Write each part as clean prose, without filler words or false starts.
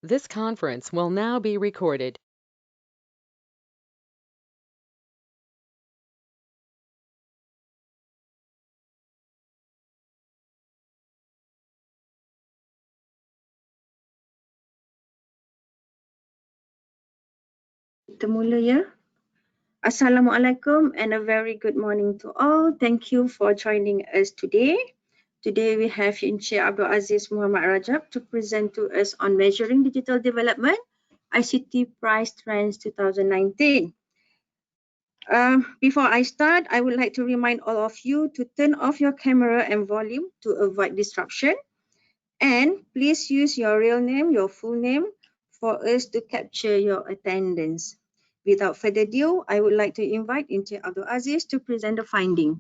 This conference will now be recorded. Kita mula ya. Assalamualaikum and a very good morning to all. Thank you for joining us today. Today we have Encik Abdul Aziz Muhammad Rajab to present to us on Measuring Digital Development, ICT Price Trends 2019. Before I start, I would like to remind all of you to turn off your camera and volume to avoid disruption. And please use your real name, your full name, for us to capture your attendance. Without further ado, I would like to invite Encik Abdul Aziz to present the finding.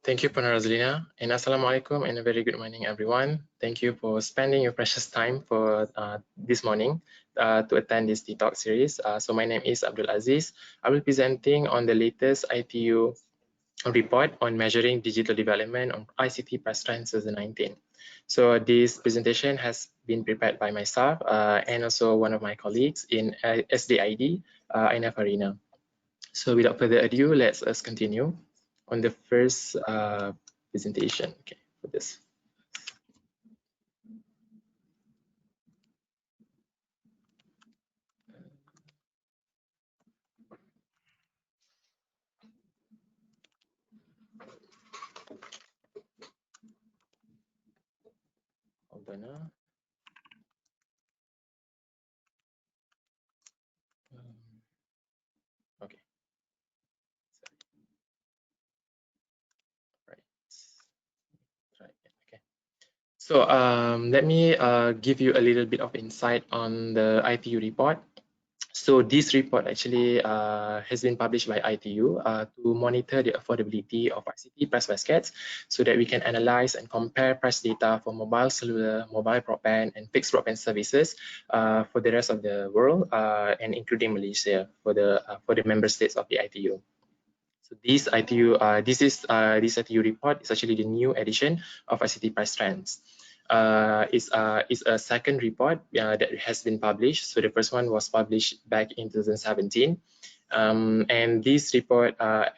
Thank you, Puan Rosalina, and Assalamualaikum and a very good morning, everyone. Thank you for spending your precious time for this morning to attend this TED series. So my name is Abdul Aziz. I will be presenting on the latest ITU report on measuring digital development on ICT Price Trends 2019. So this presentation has been prepared by myself and also one of my colleagues in SDID, Aina Farina. So without further ado, let's continue on the first presentation. Okay, for this. Hold on. Okay. Right. Okay. So let me give you a little bit of insight on the ITU report. So this report actually has been published by ITU to monitor the affordability of ICT price baskets so that we can analyze and compare price data for mobile cellular, mobile broadband, and fixed broadband services for the rest of the world and including Malaysia for the member states of the ITU. So this ITU report is actually the new edition of ICT price trends. Is a second report that has been published. So the first one was published back in 2017. And this report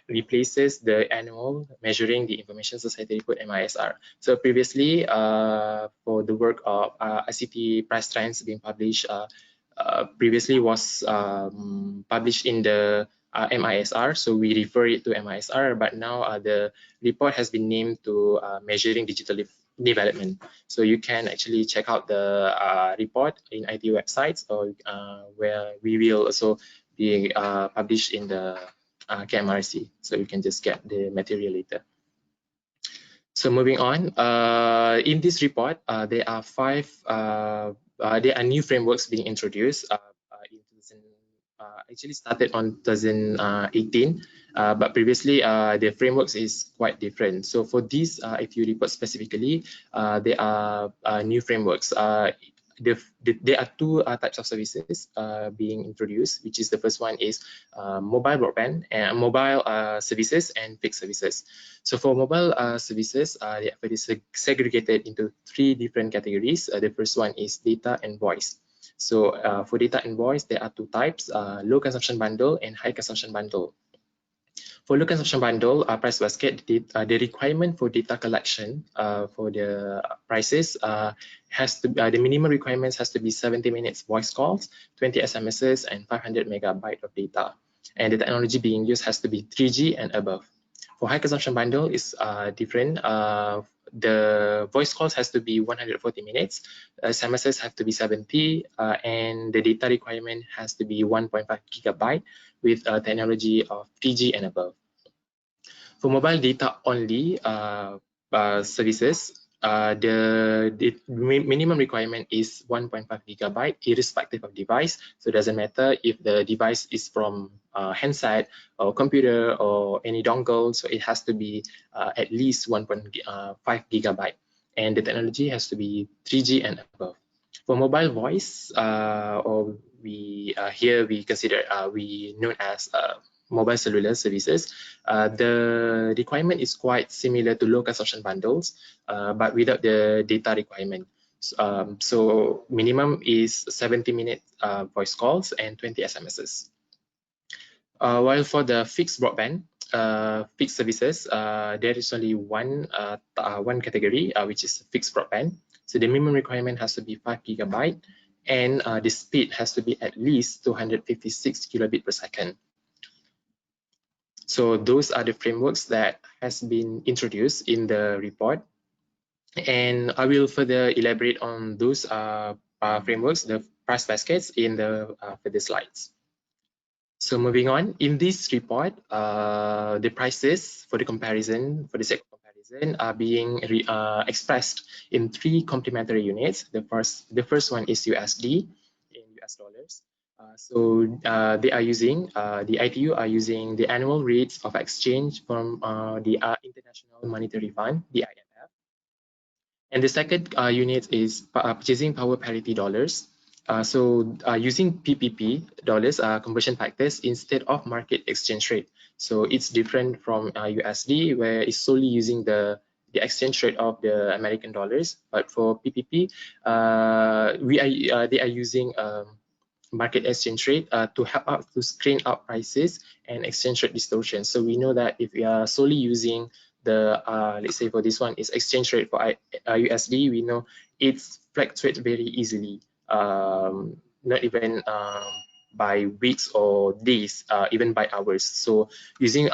replaces the annual Measuring the Information Society report, MISR. So previously, for the work of ICT price trends being published, previously was published in the MISR, so we refer it to MISR, but now the report has been named to Measuring Digital Development. So you can actually check out the report in ITU websites, or where we will also be published in the KMRC, so you can just get the material later. So moving on, in this report, there are new frameworks being introduced. Actually started on 2018, but previously the frameworks is quite different. So for this ITU report specifically, there are new frameworks. There are two types of services being introduced, which is the first one is mobile broadband and mobile services and fixed services. So for mobile services, they are segregated into three different categories. The first one is data and voice. So for data and voice, there are two types, low consumption bundle and high consumption bundle. For low consumption bundle price basket, the requirement for data collection for the prices has to the minimum requirements has to be 70 minutes voice calls, 20 SMSs, and 500 megabyte of data. And the technology being used has to be 3G and above. For high consumption bundle is different. The voice calls has to be 140 minutes, SMSs have to be 70, and the data requirement has to be 1.5 gigabyte with technology of 3G and above. For mobile data only services, the minimum requirement is 1.5 gigabyte irrespective of device. So it doesn't matter if the device is from handset or computer or any dongle. So it has to be at least 1.5 gigabyte, and the technology has to be 3G and above. For mobile voice, or here we consider we known as mobile cellular services, the requirement is quite similar to low consumption bundles, but without the data requirement. So minimum is 70-minute voice calls and 20 SMSs. While for the fixed broadband, fixed services, there is only one category, which is fixed broadband. So the minimum requirement has to be 5 GB, and the speed has to be at least 256 kilobit per second. So those are the frameworks that has been introduced in the report, and I will further elaborate on those frameworks, the price baskets, in the further slides. So moving on, in this report, the prices for the comparison, for the sake of comparison, are being expressed in 3 complementary units. The first one is USD, in US dollars. They are using, the ITU are using the annual rates of exchange from the International Monetary Fund, the IMF. And the second unit is purchasing power parity dollars. Using PPP dollars conversion factors instead of market exchange rate. So it's different from USD, where it's solely using the exchange rate of the American dollars. But for PPP, they are using market exchange rate to help out to screen out prices and exchange rate distortion. So we know that if we are solely using the let's say for this one is exchange rate for USD, we know it fluctuates very easily, not even by weeks or days, even by hours. So using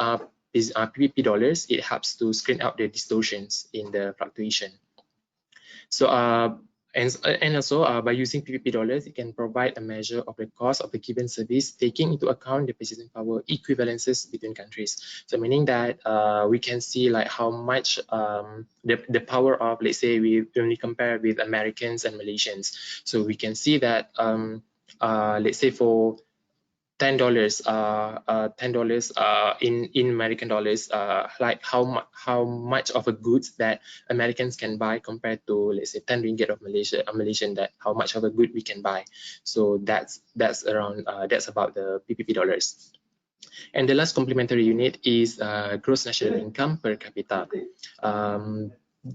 PPP dollars, it helps to screen out the distortions in the fluctuation. So and also by using PPP dollars, it can provide a measure of the cost of a given service, taking into account the purchasing power equivalences between countries. So meaning that we can see like how much the power of, let's say when we compare with Americans and Malaysians. So we can see that let's say for $10 in American dollars, like how much of a goods that Americans can buy compared to, let's say, 10 ringgit of Malaysian, that how much of a good we can buy. So that's around that's about the PPP dollars. And the last complementary unit is gross national income per capita.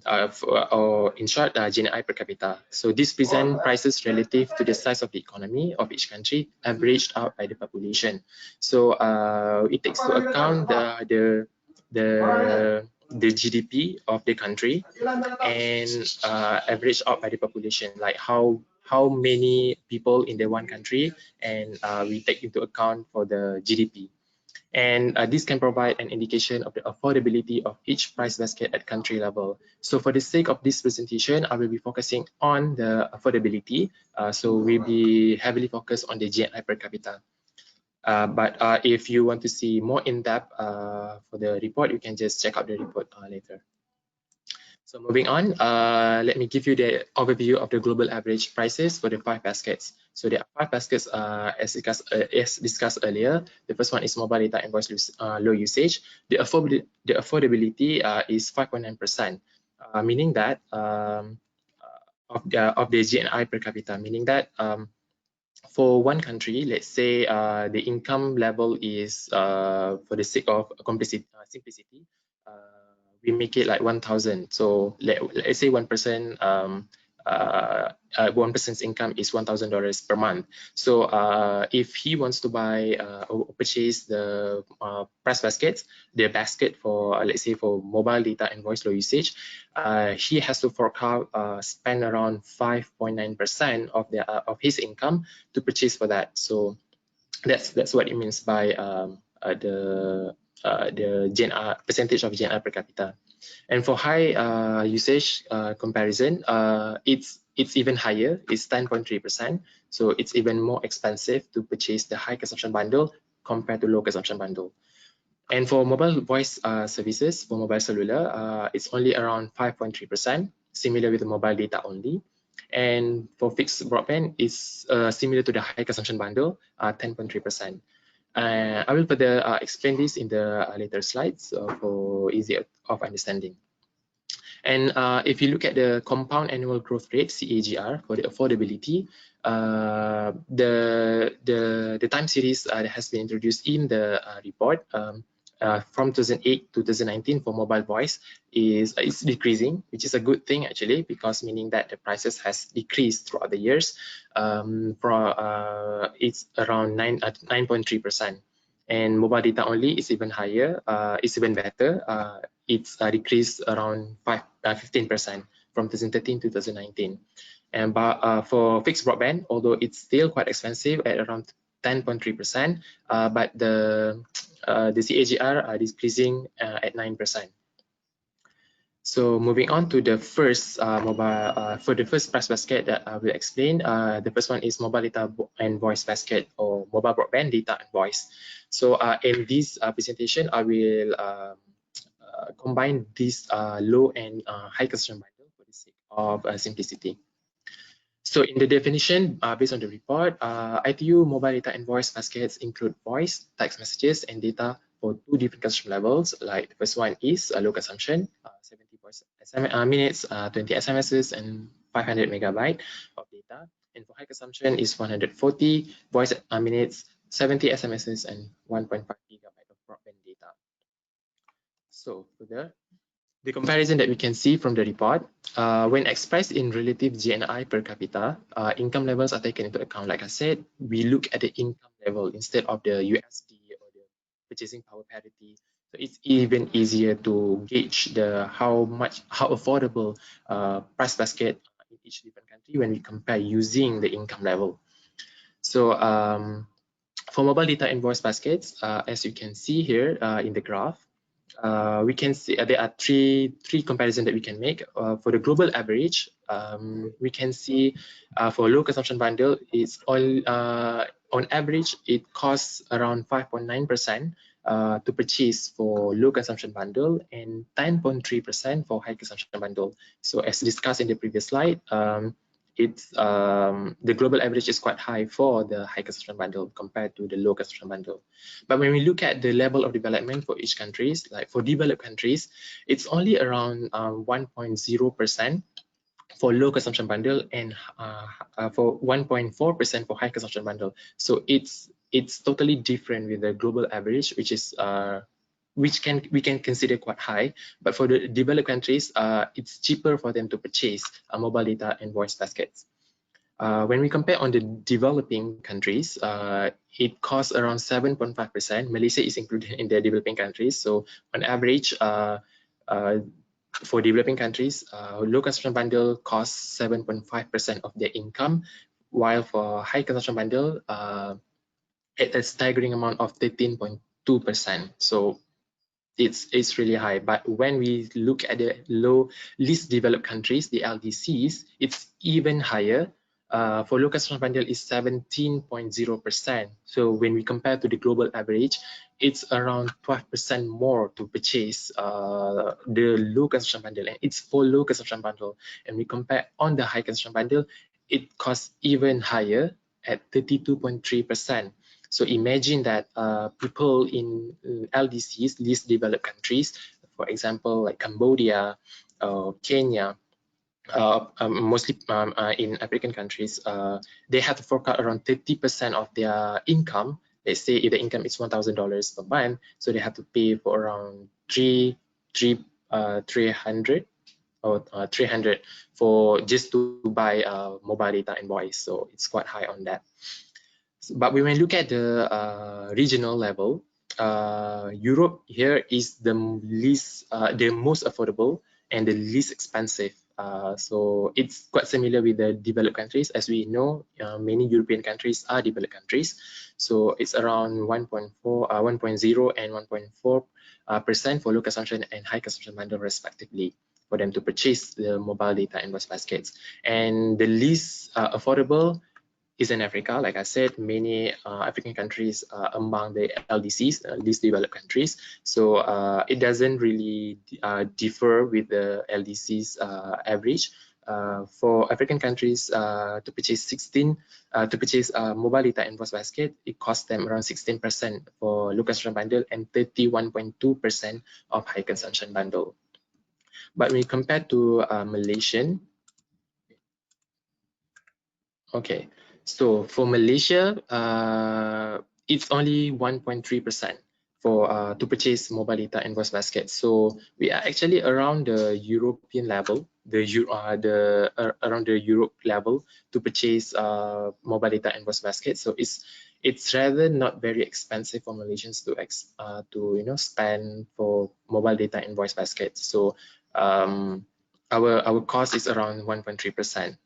Or in short, GNI per capita. So this present prices relative to the size of the economy of each country, averaged out by the population. So it takes into account the GDP of the country and averaged out by the population, like how many people in the one country, and we take into account for the GDP. And this can provide an indication of the affordability of each price basket at country level. So for the sake of this presentation, I will be focusing on the affordability. So we'll be heavily focused on the GNI per capita. But if you want to see more in depth for the report, you can just check out the report later. So moving on, let me give you the overview of the global average prices for the 5 baskets. So there are 5 baskets as discussed earlier. The first one is mobile data and voice low usage. The affordability is 5.9%, meaning that of the GNI per capita, meaning that for one country, let's say the income level is, for the sake of simplicity, we make it like 1,000. So let's say one person's income is $1,000 per month. So if he wants to buy or purchase the price baskets, the basket for let's say for mobile data and voice low usage, he has to fork out spend around 5.9% of his income to purchase for that. So that's what it means by the percentage of GNI per capita. And for high usage comparison, it's even higher. It's 10.3%. So it's even more expensive to purchase the high consumption bundle compared to low consumption bundle. And for mobile voice services, for mobile cellular, it's only around 5.3%, similar with the mobile data only. And for fixed broadband, it's similar to the high consumption bundle, 10.3%. I will further explain this in the later slides for easy of understanding. And if you look at the compound annual growth rate, CAGR, for the affordability, the time series that has been introduced in the report from 2008 to 2019 for mobile voice is decreasing, which is a good thing actually, because meaning that the prices has decreased throughout the years. It's around 9.3%, and mobile data only is even higher. It's even better. It's decreased around 15% from 2013 to 2019. And for fixed broadband, although it's still quite expensive at around 10.3%, but the CAGR are decreasing at 9%. So moving on to the first for the first price basket that I will explain. The first one is mobile data and voice basket, or mobile broadband data and voice. So in this presentation, I will combine this low and high consumption bundle for the sake of simplicity. So in the definition, based on the report, ITU mobile data and voice baskets include voice, text messages, and data for two different consumption levels. Like the first one is low consumption, 70 minutes, 20 SMSs, and 500 megabyte of data. And for high consumption is 140 voice minutes, 70 SMSs, and 1.5 gigabyte of broadband data. So further, the comparison that we can see from the report, when expressed in relative GNI per capita, income levels are taken into account. Like I said, we look at the income level instead of the USD or the purchasing power parity. So it's even easier to gauge how affordable price basket in each different country when we compare using the income level. So for mobile data and voice baskets, as you can see here in the graph, we can see there are three comparisons that we can make. For the global average, we can see for low consumption bundle, it's all on average it costs around 5.9% to purchase for low consumption bundle and 10.3% for high consumption bundle. So as discussed in the previous slide, the global average is quite high for the high consumption bundle compared to the low consumption bundle. But when we look at the level of development for each countries, like for developed countries, it's only around 1.0% for low consumption bundle and for 1.4% for high consumption bundle. So it's totally different with the global average, which is we can consider quite high, but for the developed countries, it's cheaper for them to purchase mobile data and voice baskets. When we compare on the developing countries, it costs around 7.5%. Malaysia is included in the developing countries. So on average, for developing countries, low consumption bundle costs 7.5% of their income, while for high consumption bundle, at a staggering amount of 13.2%. So it's really high. But when we look at the least developed countries, the LDCs, it's even higher. For low consumption bundle is 17.0%. So when we compare to the global average, it's around 12% more to purchase the low consumption bundle, and it's for low consumption bundle. And we compare on the high consumption bundle, it costs even higher at 32.3%. So imagine that people in LDCs, least developed countries, for example, like Cambodia, Kenya, mostly in African countries, they have to fork out around 30% of their income. Let's say if the income is $1,000 per month, so they have to pay for around 300 for just to buy mobile data and voice. So it's quite high on that. But when we look at the regional level, Europe here is the most affordable and the least expensive. So it's quite similar with the developed countries. As we know, many European countries are developed countries. So it's around 1.0 and 1.4% for low consumption and high consumption bundle respectively, for them to purchase the mobile data and voice baskets. And the least affordable is in Africa. Like I said, many African countries are among the LDCs, least developed countries. So it doesn't really differ with the LDCs average. For African countries to purchase mobile data and voice basket, it costs them around 16% for low consumption bundle and 31.2% of high consumption bundle. But when compared to Malaysian, okay. So for Malaysia, it's only 1.3% to purchase mobile data and voice basket. So we are actually around the European level, around the Europe level to purchase mobile data and voice basket. So it's rather not very expensive for Malaysians to spend for mobile data and voice basket. So our cost is around 1.3%.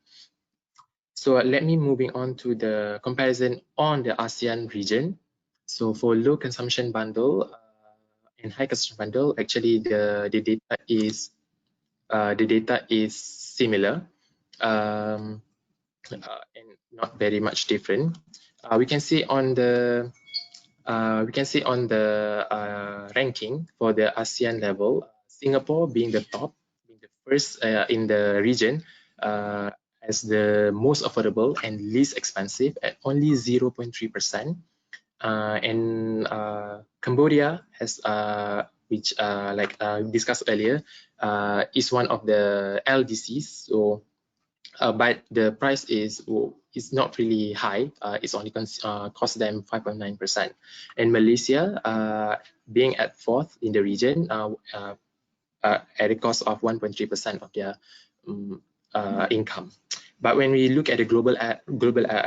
So let me moving on to the comparison on the ASEAN region. So for low consumption bundle and high consumption bundle, actually the data is similar and not very much different. We can see on the ranking for the ASEAN level, Singapore being the top, being the first in the region, as the most affordable and least expensive at only 0.3%. And Cambodia has, which like discussed earlier, is one of the LDCs. So, but the price is not really high. It's only cost them 5.9%. And Malaysia, being at fourth in the region, at a cost of 1.3% of their income. But when we look at the global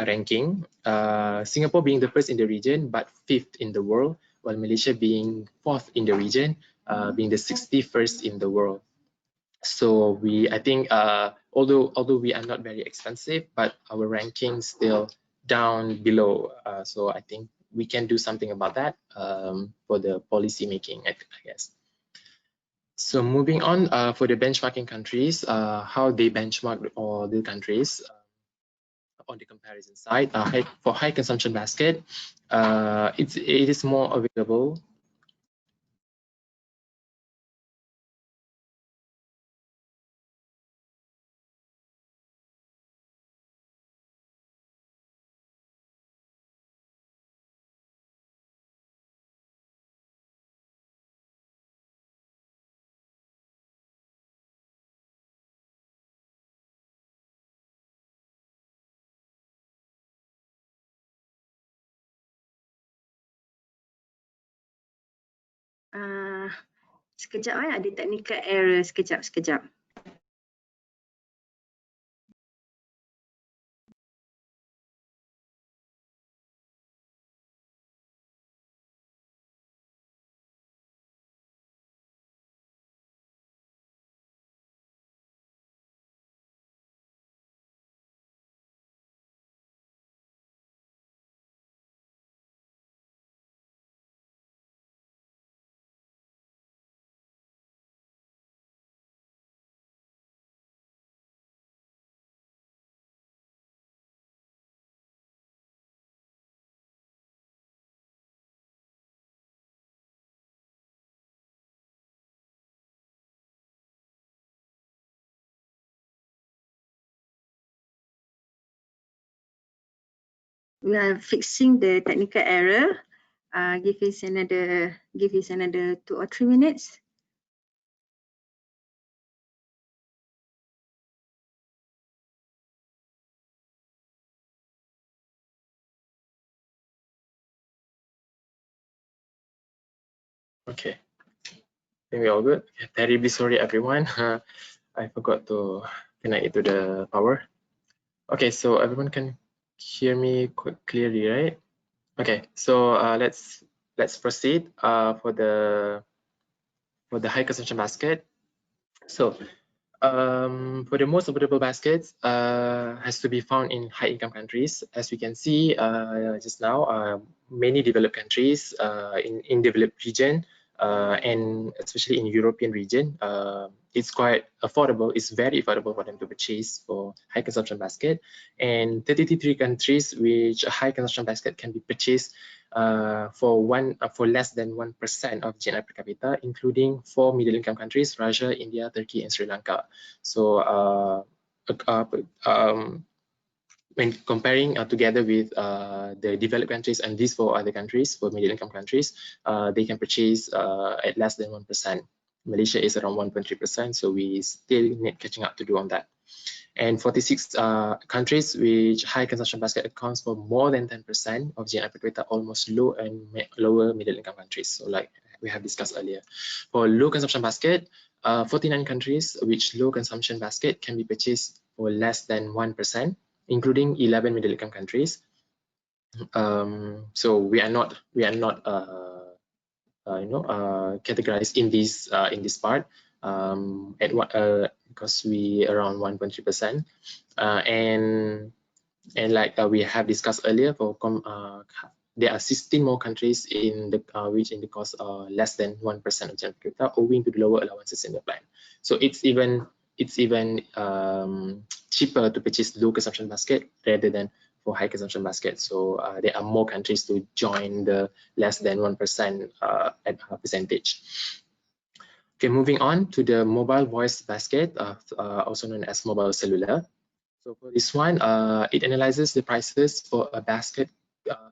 ranking, Singapore being the first in the region, but fifth in the world, while Malaysia being fourth in the region, being the 61st in the world. So I think, although we are not very expensive, but our ranking still down below. So I think we can do something about that for the policy making, I guess. So moving on, for the benchmarking countries, how they benchmark all the countries on the comparison side. For high consumption basket, it is more available. Sekejap, ada technical error. Sekejap. We are fixing the technical error. Give us another 2 or 3 minutes. Okay, I think we're all good. Terribly sorry, everyone. I forgot to connect it to the power. Okay, so everyone can hear me clearly, right? Okay, so let's proceed for the high consumption basket. So for the most affordable baskets, has to be found in high income countries. As we can see just now, many developed countries in developed region, and especially in European region, it's quite affordable. It's very affordable for them to purchase for high consumption basket. And 33 countries which a high consumption basket can be purchased for less than 1% of GNI per capita, including 4 middle income countries: Russia, India, Turkey, and Sri Lanka. So when comparing together with the developed countries and these 4 other countries, for middle income countries, they can purchase at less than 1%. Malaysia is around 1.3%, so we still need catching up to do on that. and 46 countries which high consumption basket accounts for more than 10% of GNI per capita, almost low and lower middle income countries. So like we have discussed earlier. For low consumption basket, 49 countries which low consumption basket can be purchased for less than 1%, including 11 middle income countries. So we are not categorized in this part at what because we around 1.3%, and like we have discussed earlier, for there are 16 more countries in the which in the cost less than 1% of GNI per capita, owing to the lower allowances in the plan. So it's even cheaper to purchase low consumption basket rather than for high consumption basket. So there are more countries to join the less than 1% percentage. Okay, moving on to the mobile voice basket, also known as mobile cellular. So for this one, it analyzes the prices for a basket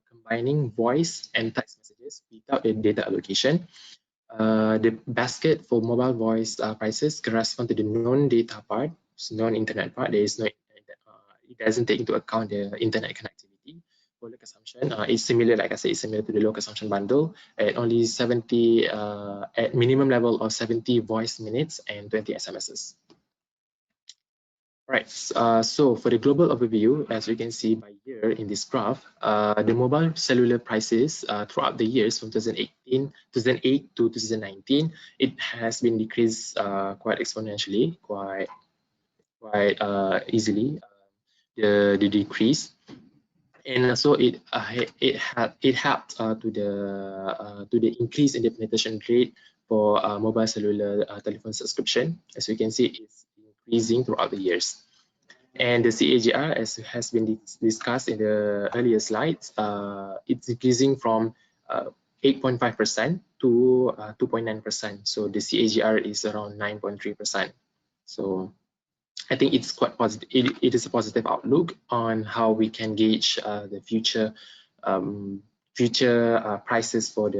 combining voice and text messages without the data allocation. The basket for mobile voice prices correspond to the non-data part, non-internet part. There is no, it doesn't take into account the internet connectivity. For low consumption, it's similar, like I said, it's similar to the low consumption bundle at only 70, at minimum level of 70 voice minutes and 20 SMSs. Right, so for the global overview, as you can see by year in this graph, the mobile cellular prices throughout the years from 2008 to 2019, it has been decreased quite exponentially, quite easily, the decrease, and also it helped to the increase in the penetration rate for mobile cellular telephone subscription. As we can see, it's increasing throughout the years. And the CAGR, as has been discussed in the earlier slides, it's decreasing from 8.5% to 2.9%. So the CAGR is around 9.3%. So I think it's quite positive. It is a positive outlook on how we can gauge the future prices for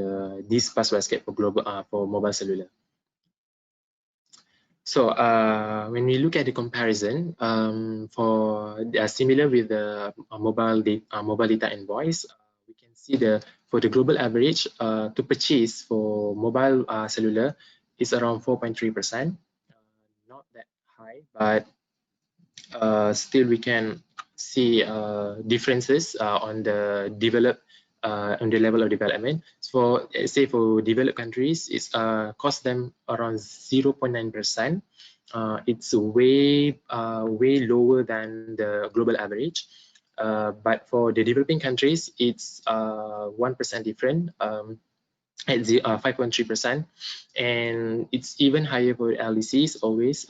this price basket for global for mobile cellular. So when we look at the comparison for similar with the mobile data and voice, we can see for the global average to purchase for mobile cellular is around 4.3%. Not that high, but still we can see differences on the on the level of development. So say for developed countries, it's cost them around 0.9%. It's way lower than the global average. But for the developing countries, it's 1% different. At 5.3%, and it's even higher for LDCs always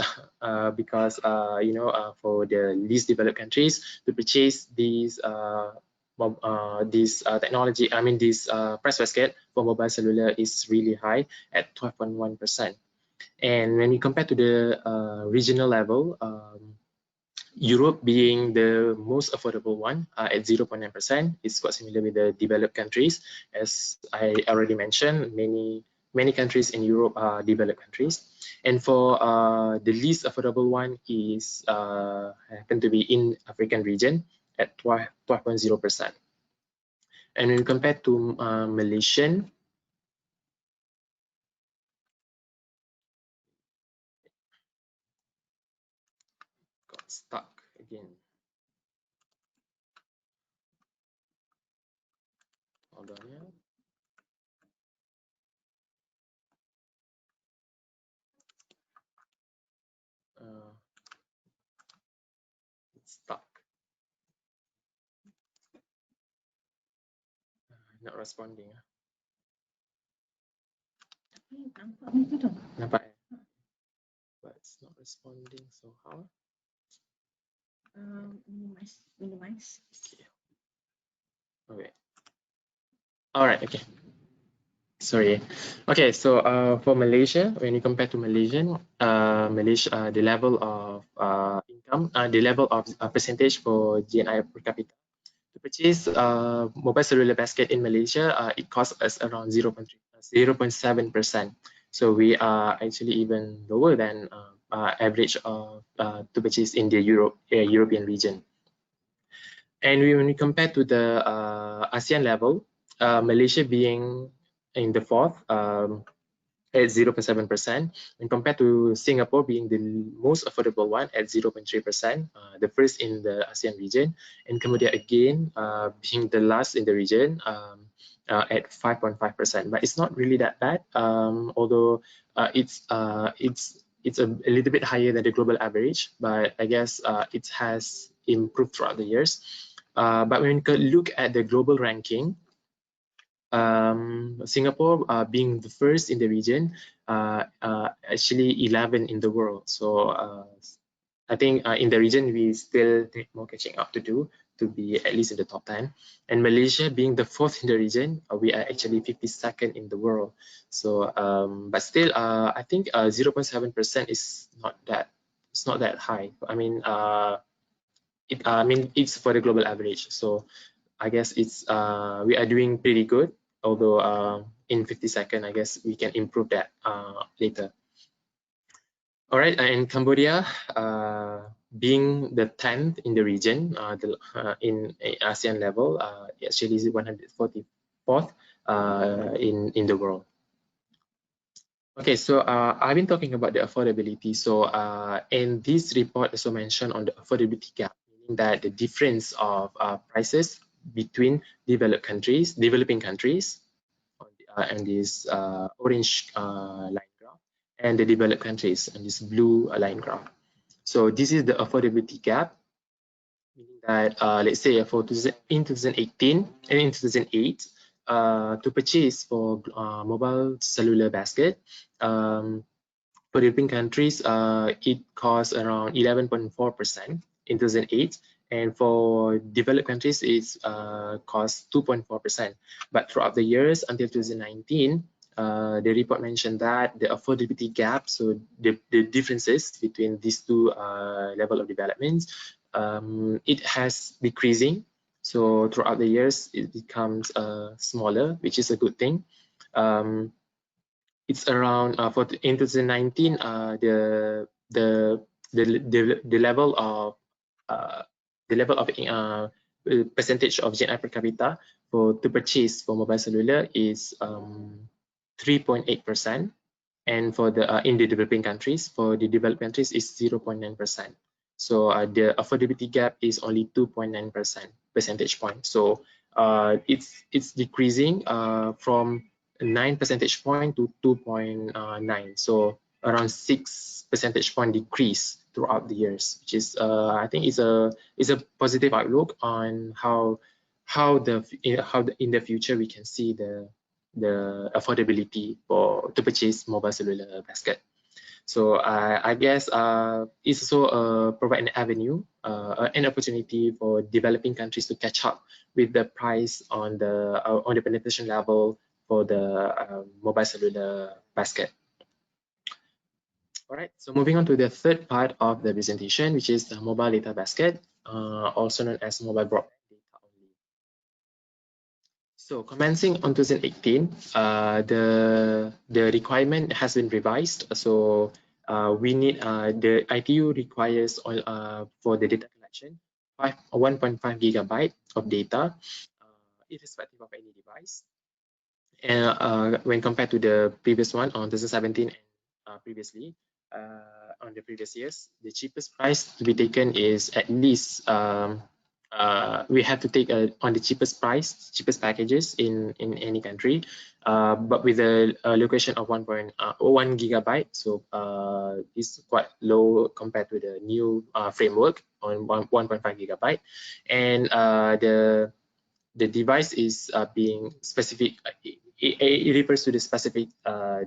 because for the least developed countries to purchase these technology, I mean this price basket for mobile cellular is really high at 12.1%. And when we compare to the regional level, Europe being the most affordable one at 0.9%, is quite similar with the developed countries. As I already mentioned, many countries in Europe are developed countries. And for the least affordable one is happen to be in African region at 12.0%. And when compared to Malaysian, got stuck again. Hold on, yeah. It's stuck. Not responding. Nampak? But it's not responding. So how? Minimize. Okay. All right. Okay. Sorry. Okay. So for Malaysia, when you compare to Malaysia, the level of income, the level of percentage for GNI per capita to purchase mobile cellular basket in Malaysia, it costs us around 0.7%. So we are actually even lower than average to purchase in the European region. And when we compare to the ASEAN level, Malaysia being in the fourth at 0.7%, and compared to Singapore being the most affordable one at 0.3%, the first in the ASEAN region, and Cambodia again being the last in the region at 5.5%. But it's not really that bad, although it's a little bit higher than the global average, but I guess it has improved throughout the years. But when we look at the global ranking, Singapore being the first in the region, actually 11 in the world. So I think in the region we still need more catching up to do to be at least in the top 10. And Malaysia being the fourth in the region, we are actually 52nd in the world. So but still, I think 0.7% is not that high. I mean, it's for the global average. So I guess it's we are doing pretty good, although in 52nd, I guess we can improve that later. All right, in Cambodia, being the 10th in the region, in ASEAN level, actually is 144th in the world. Okay, so I've been talking about the affordability. So in this report also mentioned on the affordability gap, meaning that the difference of prices between developing countries, and this orange line graph, and the developed countries, and this blue line graph. So this is the affordability gap, meaning that let's say for in 2018 and in 2008, to purchase for mobile cellular basket, for European countries, it costs around 11.4% in 2008, and for developed countries, it's costs 2.4%. But throughout the years until 2019, the report mentioned that the affordability gap, so the differences between these two level of developments, it has decreasing. So throughout the years, it becomes smaller, which is a good thing. It's around in 2019, the level of percentage of GNI per capita to purchase for mobile cellular is 3.8%, and for the in the developing countries, for the developed countries is 0.9%. So the affordability gap is only 2.9% percentage point. So it's decreasing from 9 percentage point to 2.9. So around 6 percentage point decrease throughout the years, which is I think is a positive outlook on how in the future we can see the affordability to purchase mobile cellular basket. So I guess it's also provide an avenue, an opportunity for developing countries to catch up with the price on the penetration level for the mobile cellular basket. All right, so moving on to the third part of the presentation, which is the mobile data basket, also known as mobile broadband data only. So commencing on 2018, the requirement has been revised. So we need the ITU requires for the data collection 1.5 gigabyte of data, irrespective of any device. And when compared to the previous one on 2017 and previously on the previous years, the cheapest price to be taken is at least we have to take on the cheapest packages in any country, but with a location of 1.1 gigabyte. So it's quite low compared to the new framework on 1.5 gigabyte, and the device is being specific. It refers to the specific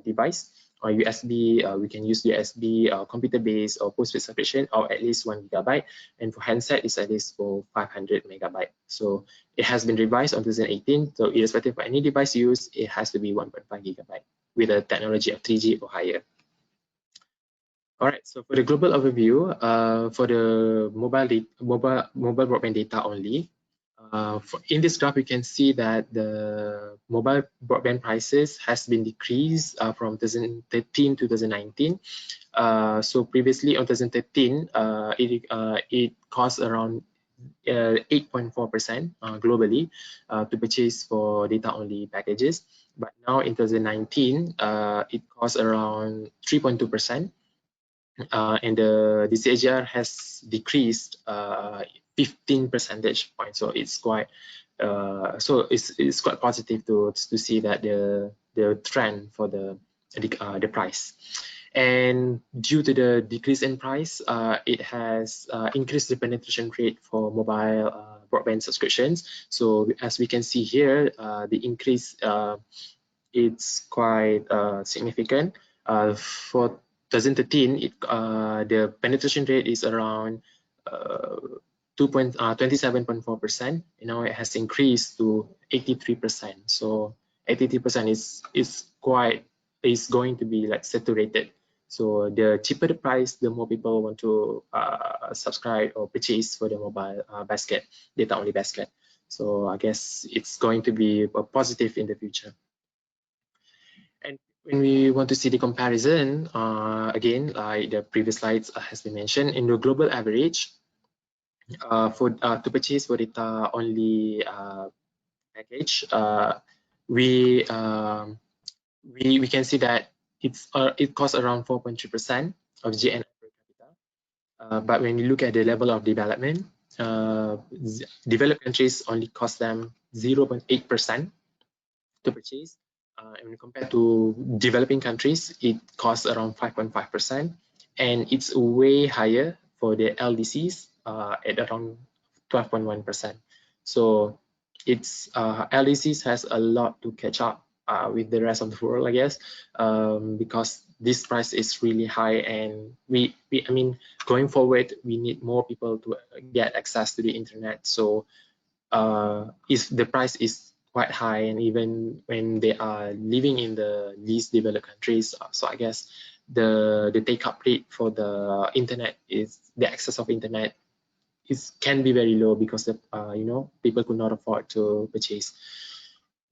device. Or USB, we can use USB, computer-based or postpaid subscription, or at least 1 gigabyte. And for handset, it's at least for 500 megabyte. So it has been revised on 2018. So irrespective of any device used, it has to be 1.5 gigabyte with a technology of 3G or higher. All right. So for the global overview, for the mobile broadband data only, in this graph, we can see that the mobile broadband prices has been decreased from 2013 to 2019. So previously on 2013, it cost around 8.4% globally to purchase for data-only packages. But now in 2019, it costs around 3.2%. And the CAGR has decreased 15 percentage points. So it's quite it's quite positive to see that the trend for the price. And due to the decrease in price, it has increased the penetration rate for mobile broadband subscriptions. So as we can see here, the increase it's quite significant. For 2013, the penetration rate is around 27.4%. Now it has increased to 83%. So 83% is going to be like saturated. So the cheaper the price, the more people want to subscribe or purchase for the mobile basket, data-only basket. So I guess it's going to be a positive in the future. And when we want to see the comparison, again, like the previous slides has been mentioned, in the global average, to purchase for data only package, we can see that it costs around 4.3% of GNI per capita. But when you look at the level of development, developed countries only cost them 0.8% to purchase. And compared to developing countries, it costs around 5.5%, and it's way higher for the LDCs at around 12.1%. So it's LDCs has a lot to catch up with the rest of the world, I guess, because this price is really high, and I mean, going forward, we need more people to get access to the internet. So if the price is quite high, and even when they are living in the least developed countries, so I guess the take-up rate for the internet is the access of internet can be very low because of, you know, people could not afford to purchase.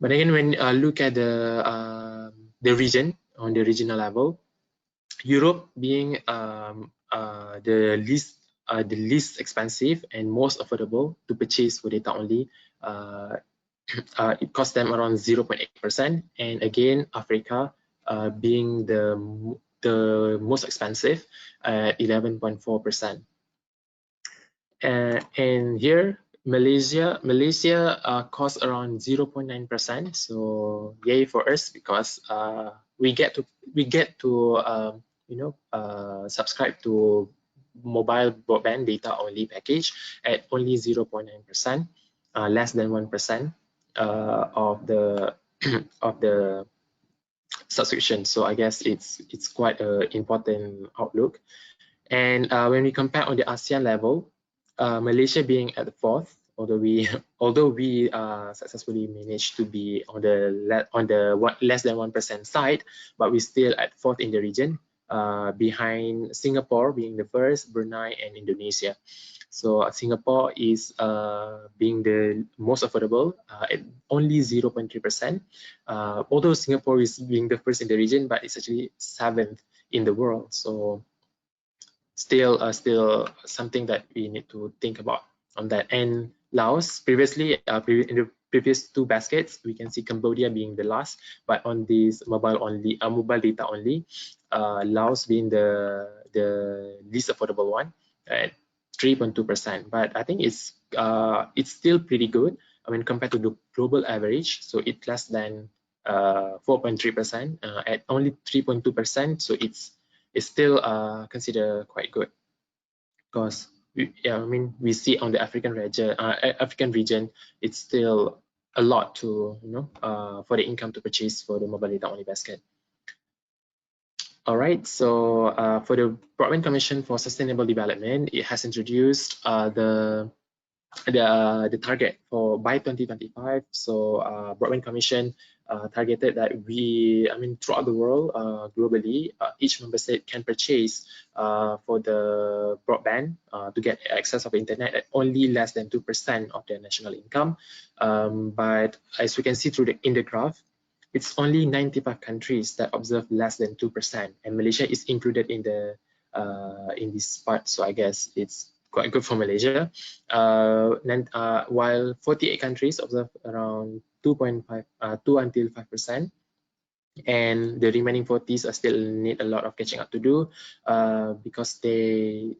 But again, when look at the region on the regional level, Europe being the least expensive and most affordable to purchase for data only, it cost them around 0.8%, and again Africa being the most expensive at 11.4%. And here Malaysia costs around 0.9%. So yay for us, because we get to you know, subscribe to mobile broadband data only package at only 0.9%, less than 1% of the of the subscription. So I guess it's quite an important outlook. And when we compare on the ASEAN level, Malaysia being at the fourth, although we successfully managed to be on the less than 1% side, but we're still at fourth in the region, behind Singapore being the first, Brunei, and Indonesia. So Singapore is being the most affordable at only 0.3%. Although Singapore is being the first in the region, but it's actually 7th in the world. So still something that we need to think about on that. And Laos, previously in the previous two baskets, we can see Cambodia being the last, but on this mobile data only, Laos being the least affordable one at 3.2%. But I think it's still pretty good. I mean, compared to the global average, so it's less than 4.3% at only 3.2%. So it's still considered quite good, because I mean, we see on the African region, it's still a lot to, you know, for the income to purchase for the mobile data only basket. All right, so for the Broadband Commission for Sustainable Development, it has introduced the the target for by 2025. So Broadband Commission targeted that throughout the world, globally, each member state can purchase for the broadband to get access of internet at only less than 2% of their national income. But as we can see in the graph, it's only 95 countries that observe less than 2%, and Malaysia is included in this part. So I guess it's quite good for Malaysia. While 48 countries observe around 2.5, 2 until 5%, and the remaining 40s are still need a lot of catching up to do because they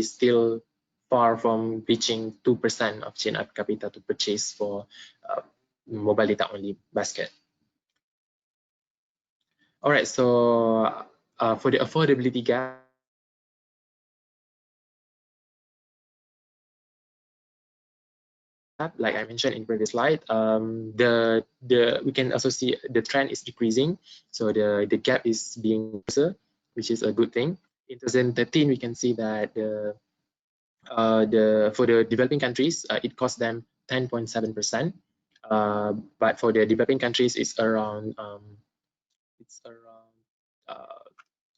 still far from reaching 2% of GNI per capita to purchase for mobile data only basket. All right, so for the affordability gap, like I mentioned in previous slide, we can also see the trend is decreasing. So the gap is being closer, which is a good thing. In 2013, we can see that for the developing countries, it cost them 10.7%, but for the developing countries, it's around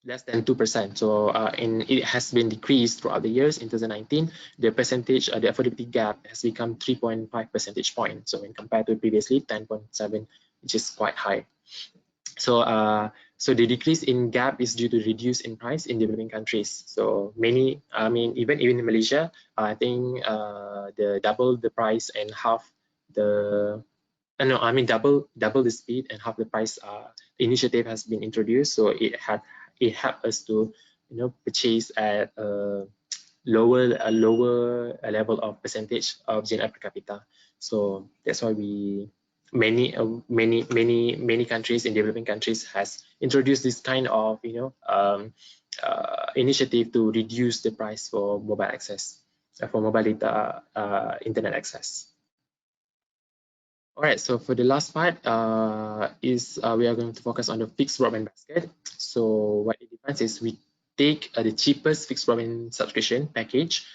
less than 2%. So it has been decreased throughout the years. In 2019, the percentage, the affordability gap has become 3.5 percentage points. So when compared to previously 10.7, which is quite high. So so the decrease in gap is due to reduce in price in developing countries. So even in Malaysia, I think the double the price and half the double the speed and half the price initiative has been introduced. So it helped us to purchase at a lower level of percentage of GNI per capita. So that's why many countries in developing countries has introduced this kind of initiative to reduce the price for mobile access, for mobile data internet access. All right, so for the last part we are going to focus on the fixed broadband basket. So what it defines is we take the cheapest fixed broadband subscription package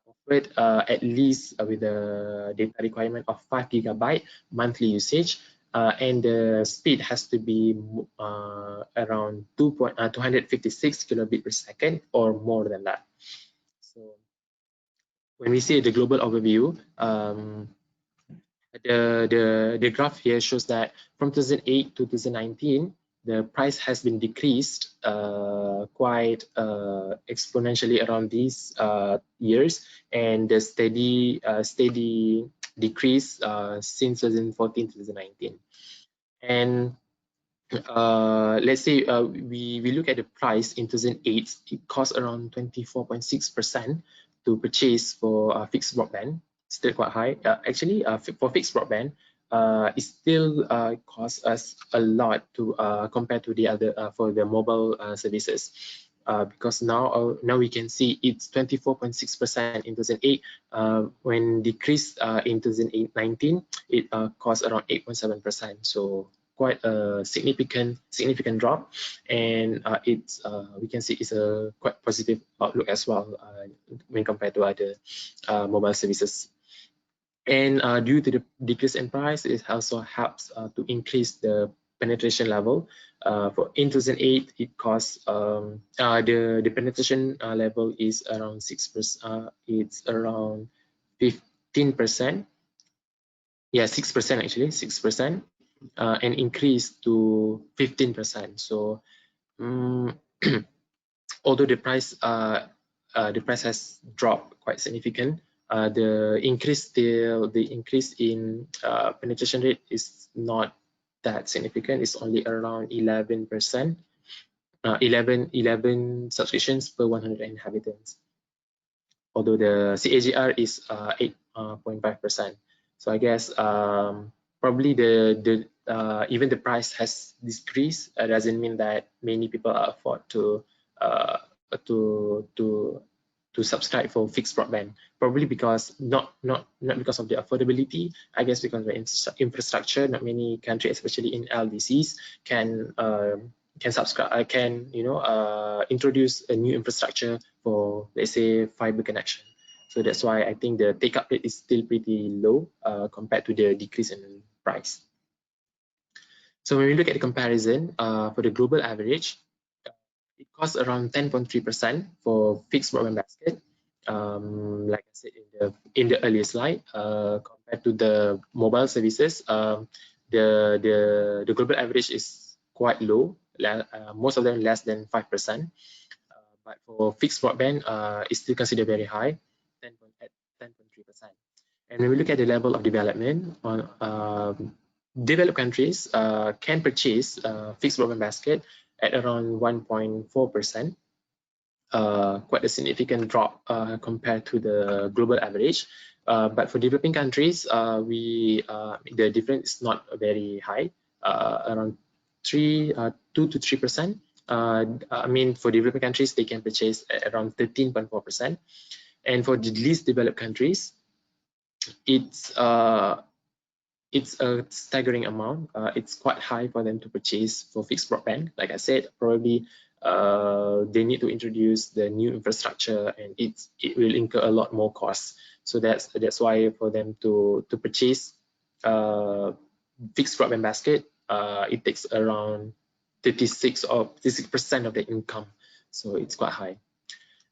offered at least with the data requirement of 5 GB monthly usage, and the speed has to be around 256 kilobit per second or more than that. So when we see the global overview, the graph here shows that from 2008 to 2019, the price has been decreased quite exponentially around these years, and the steady decrease since 2014 to 2019. And let's say we look at the price in 2008, it cost around 24.6% to purchase for fixed broadband. Still quite high. Actually, for fixed broadband, it still costs us a lot to compared to the other for the mobile services. Because now we can see it's 24.6% in 2008. When decreased in 2019, it cost around 8.7%. So quite a significant drop, and we can see it's a quite positive outlook as well when compared to other mobile services. And due to the decrease in price, it also helps to increase the penetration level. In 2008, it costs the penetration level is around 6%. It's around 15%. Yeah, 6% actually, 6%, and increased to 15%. So although the price has dropped quite significant, the increase in penetration rate is not that significant. It's only around 11%, 11 subscriptions per 100 inhabitants. Although the CAGR is 8.5%. So I guess probably even the price has decreased. Doesn't mean that many people afford to subscribe for fixed broadband. Probably because not because of the affordability. I guess because of the infrastructure. Not many countries, especially in LDCs, can subscribe. Can introduce a new infrastructure for, let's say, fiber connection. So that's why I think the take-up rate is still pretty low compared to the decrease in price. So when we look at the comparison for the global average, it costs around 10.3% for fixed broadband basket. Like I said in the earlier slide, compared to the mobile services, the global average is quite low. Most of them less than 5%. But for fixed broadband, it's still considered very high, 10.3%. And when we look at the level of development, on developed countries can purchase fixed broadband basket at around 1.4%, quite a significant drop compared to the global average. But for developing countries, the difference is not very high, around 2 to 3%. I mean, for developing countries, they can purchase at around 13.4%. And for the least developed countries, it's a staggering amount. It's quite high for them to purchase for fixed broadband. Like I said, probably they need to introduce the new infrastructure, and it will incur a lot more costs. So that's why for them to purchase fixed broadband basket, it takes around 36% of the income. So it's quite high.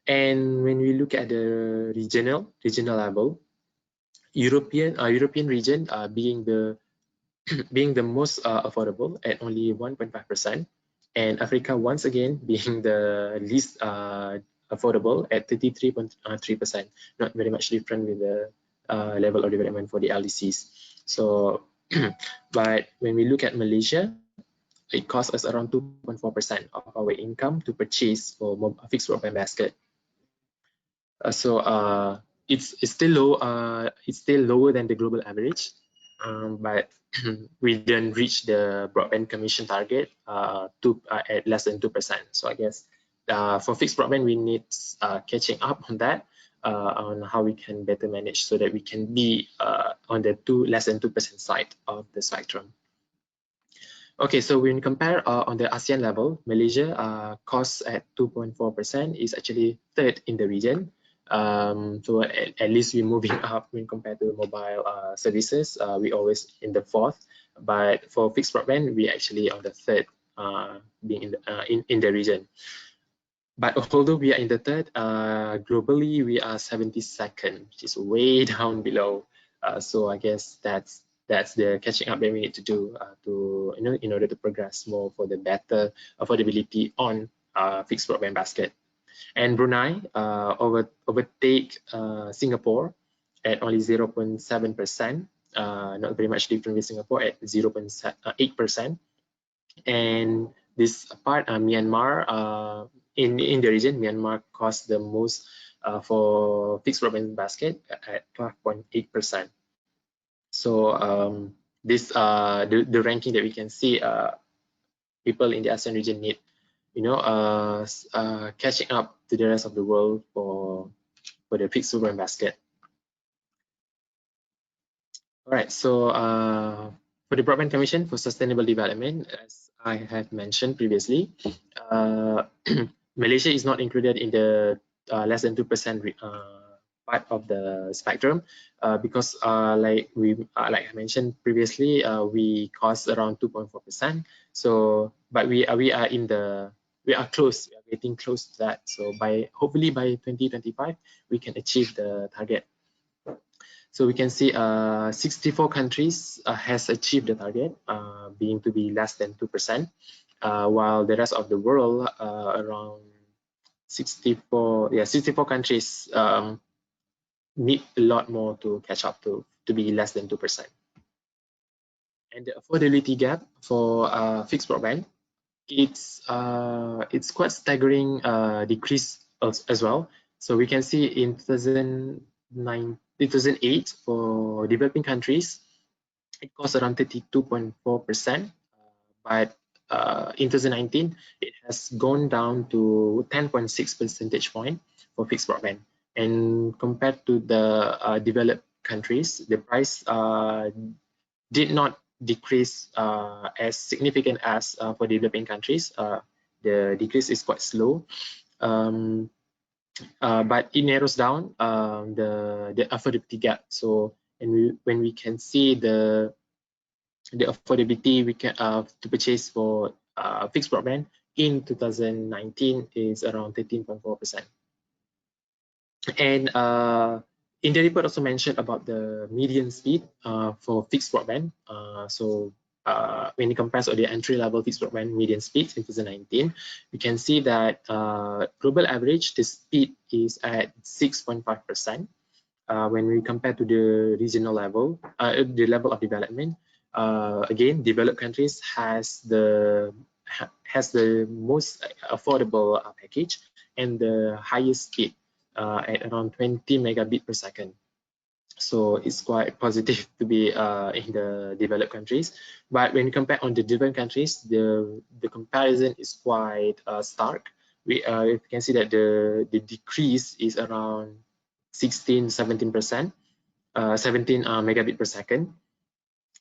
And when we look at the regional level, European region being the most affordable at only 1.5%, and Africa once again being the least affordable at 33.3%. Not very much different with the level of development for the LDCs. So, but when we look at Malaysia, it costs us around 2.4% of our income to purchase for a fixed broadband basket. It's still low. It's still lower than the global average, but we didn't reach the broadband commission target at less than 2%. So I guess for fixed broadband, we need catching up on that, on how we can better manage so that we can be on the less than 2% side of the spectrum. Okay, so when we compare on the ASEAN level, Malaysia costs at 2.4% is actually third in the region. So at least we're moving up when compared to mobile services. We always in the fourth, but for fixed broadband, we actually on the third, being in the region. But although we are in the third, globally we are 72nd, which is way down below. So I guess that's the catching up that we need to do in order to progress more for the better affordability on fixed broadband basket. And Brunei overtake Singapore at only 0.7%, not very much different with Singapore at 0.8%. And this part, Myanmar, in the region, Myanmar costs the most for fixed broadband basket at 12.8%. So this the ranking that we can see, people in the ASEAN region need catching up to the rest of the world for the fixed broadband basket. All right, so for the broadband commission for sustainable development, as I have mentioned previously, Malaysia is not included in the less than 2% part of the spectrum because like I mentioned previously, we cost around 2.4%. So, but we are close. We are getting close to that. So hopefully by 2025 we can achieve the target. So we can see 64 countries has achieved the target, being to be less than 2%, while the rest of the world around 64 countries need a lot more to catch up to be less than 2%. And the affordability gap for fixed broadband, it's quite staggering decrease as well. So we can see in 2008 for developing countries, it costs around 32.4%, but in 2019 it has gone down to 10.6 percentage point for fixed broadband. And compared to the developed countries, the price did not decrease as significant as for developing countries. The decrease is quite slow. but it narrows down the affordability gap. So when we can see the affordability we can to purchase for fixed broadband in 2019 is around 13.4%. And in the report also mentioned about the median speed for fixed broadband. When you compare the entry-level fixed broadband median speeds in 2019, we can see that global average, the speed is at 6.5%. When we compare to the regional level, the level of development, again, developed countries has the most affordable package and the highest speed at around 20 megabit per second. So it's quite positive to be in the developed countries. But when you compare on the developed countries, the comparison is quite stark. You can see that the decrease is around 17% 17 megabit per second.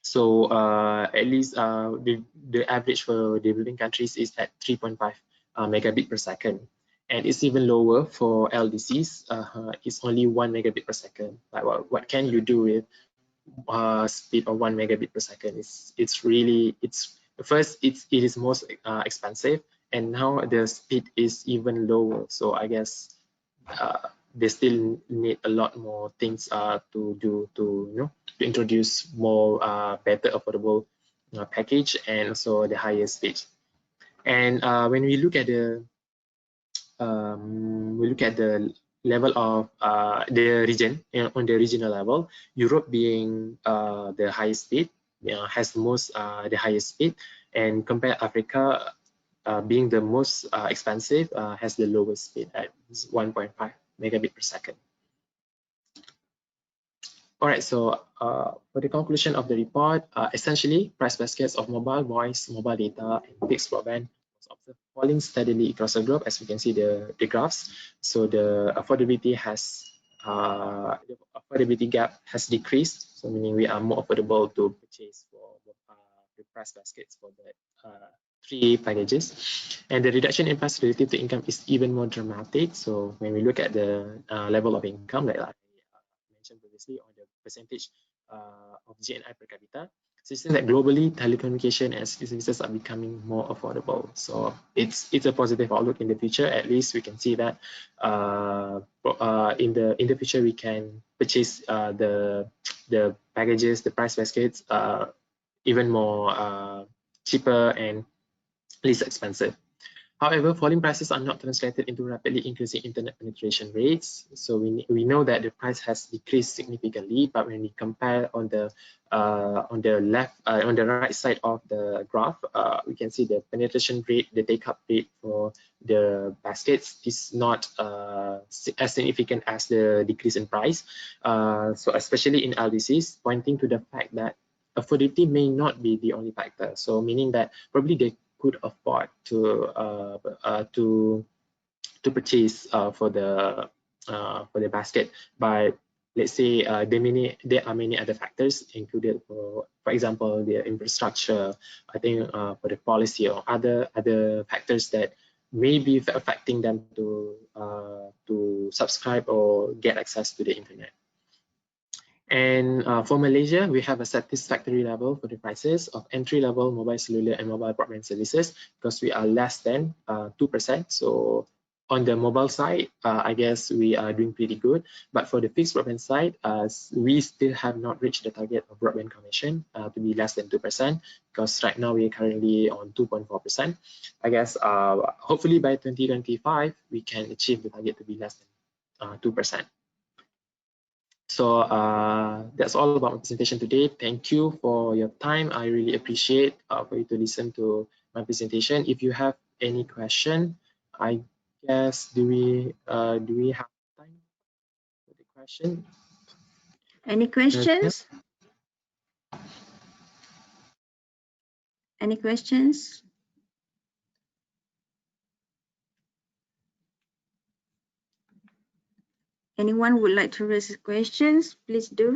So at least the average for developing countries is at 3.5 megabit per second, and it's even lower for LDCs. It's only 1 megabit per second. Like what can you do with speed of 1 megabit per second? It's really it is most expensive, and now the speed is even lower. So I guess they still need a lot more things to do to introduce more better affordable package and also the higher speed. And when we look at the level of the region, on the regional level, Europe being the highest speed, has the highest speed, and compare Africa being the most expensive, has the lowest speed at 1.5 megabit per second. All right, so for the conclusion of the report, essentially, price baskets of mobile voice, mobile data, and fixed broadband was observed falling steadily across the globe, as we can see the graphs. So the affordability gap has decreased, so meaning we are more affordable to purchase for the price baskets for the three packages. And the reduction in price relative to income is even more dramatic. So when we look at the level of income, like I mentioned previously, on the percentage of GNI per capita, so it seems that globally telecommunication and services are becoming more affordable. So it's a positive outlook in the future. At least we can see that in the future we can purchase the packages, the price baskets, even more cheaper and less expensive. However, falling prices are not translated into rapidly increasing internet penetration rates. So we know that the price has decreased significantly, but when we compare on the right side of the graph, we can see the penetration rate, the take-up rate for the baskets is not as significant as the decrease in price. So especially in LDCs, pointing to the fact that affordability may not be the only factor. So meaning that probably they could afford to purchase for the basket, but let's say there are many other factors included, for example the infrastructure, I think for the policy or other factors that may be affecting them to subscribe or get access to the internet. And for Malaysia, we have a satisfactory level for the prices of entry-level mobile cellular and mobile broadband services, because we are less than 2%. So on the mobile side, I guess we are doing pretty good. But for the fixed broadband side, we still have not reached the target of broadband commission to be less than 2%, because right now we are currently on 2.4%. I guess hopefully by 2025, we can achieve the target to be less than 2%. So that's all about my presentation today. Thank you for your time. I really appreciate for you to listen to my presentation. If you have any question, I guess do we have time for the question? Any questions? Any questions? Anyone would like to raise questions? Please do.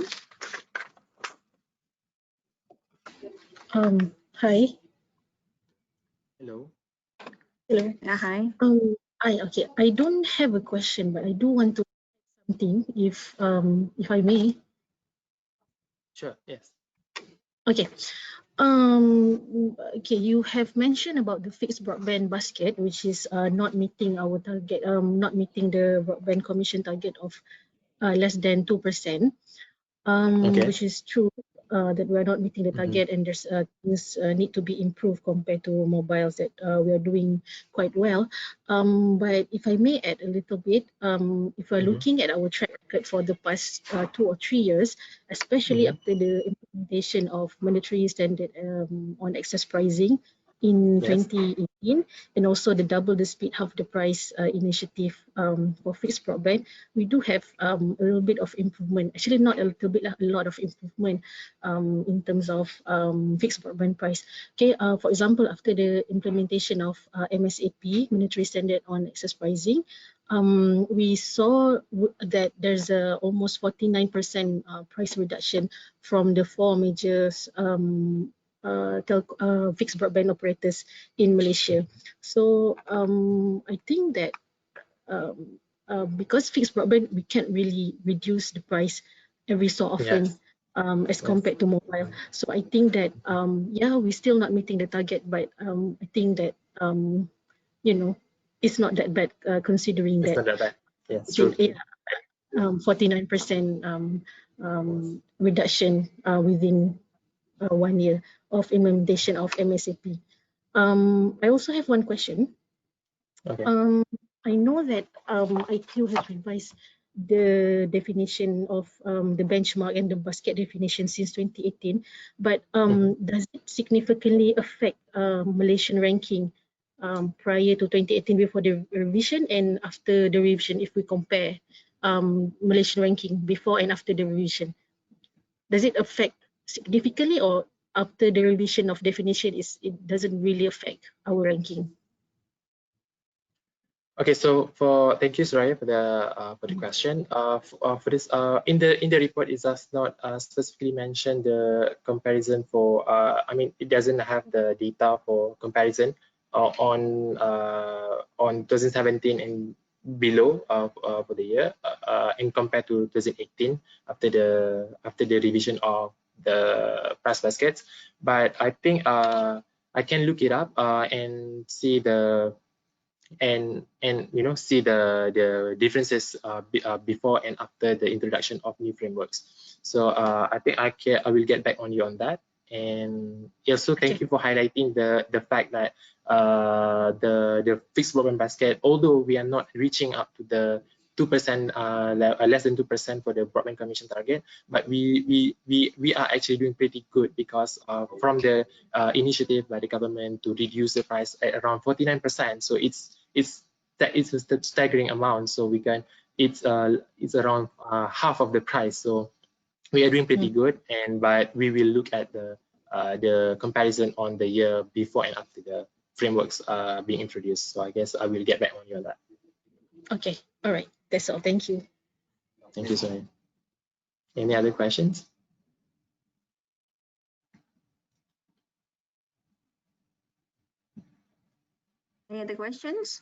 Hi. Hello. Hello. Hi. Okay. I don't have a question, but I do want to say something, if I may. Sure. Yes. Okay. Okay, you have mentioned about the fixed broadband basket, which is not meeting our target, not meeting the broadband commission target of less than 2%, Okay. which is true, that we are not meeting the target, and there's things need to be improved compared to mobiles that we are doing quite well. But if I may add a little bit, if we're looking at our track record for the past 2 or 3 years, especially after the implementation of monetary standard on access pricing in Yes. 2018, and also the double the speed, half the price initiative for fixed broadband, we do have a little bit of improvement. Actually, not a little bit, a lot of improvement in terms of fixed broadband price. Okay, for example, after the implementation of MSAP, monetary standard on access pricing, we saw that there's a almost 49% price reduction from the 4 major fixed broadband operators in Malaysia. So I think that because fixed broadband, we can't really reduce the price every so often, Yes. as compared to mobile. So I think that yeah, we're still not meeting the target, but I think that you know, it's not that bad, considering It's that not that bad. Yes. True. 49% reduction within 1 year of implementation of MSAP. I also have one question. Okay. I know that IQ has revised the definition of the benchmark and the basket definition since 2018, but does it significantly affect Malaysian ranking prior to 2018 before the revision and after the revision? If we compare Malaysian ranking before and after the revision, does it affect significantly, or after the revision of definition it doesn't really affect our ranking? Okay, so thank you, Soraya, for the question. For this, in the report, it does not specifically mention the comparison for. I mean, it doesn't have the data for comparison on 2017 and below for the year, in compared to 2018 after the revision of the price baskets. But I think I can look it up and see the. And see the differences before and after the introduction of new frameworks. So I think I will get back on you on that. And also thank you for highlighting the fact that the fixed broadband basket, although we are not reaching up to the 2%, less than 2% for the broadband commission target, but we are actually doing pretty good, because from the initiative by the government to reduce the price at around 49%. So it's a staggering amount. So it's around half of the price. So we are doing pretty good, but we will look at the comparison on the year before and after the frameworks being introduced. So I guess I will get back on you on that. Okay, all right, that's all. Thank you. Thank you, Sonia. Any other questions? Any other questions?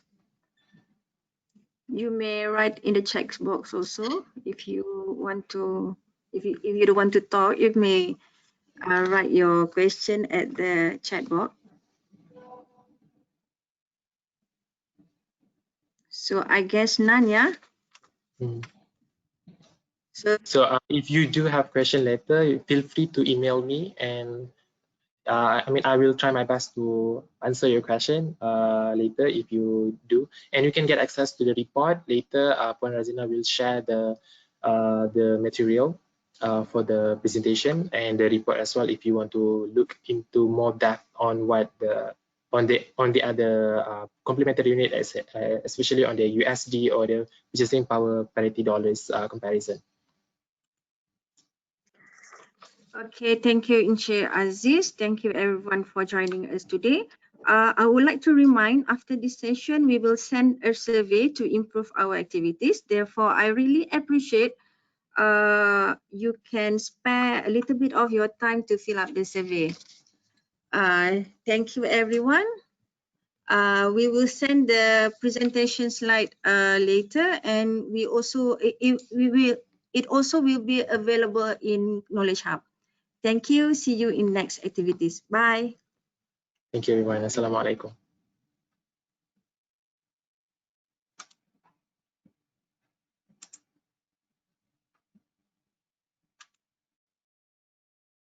You may write in the chat box also. If you want to, if you don't want to talk, you may write your question at the chat box. So I guess none, yeah? So if you do have question later, feel free to email me, and I mean, I will try my best to answer your question later if you do. And you can get access to the report later. Puan Razina will share the material for the presentation and the report as well, if you want to look into more depth on what on the other complementary unit, especially on the USD or the purchasing power parity dollars comparison. Okay, thank you, Encik Aziz. Thank you everyone for joining us today. I would like to remind, after this session, we will send a survey to improve our activities. Therefore, I really appreciate you can spare a little bit of your time to fill up the survey. Thank you, everyone. We will send the presentation slide later, and it also will be available in Knowledge Hub. Thank you. See you in next activities. Bye. Thank you, everyone. Assalamualaikum.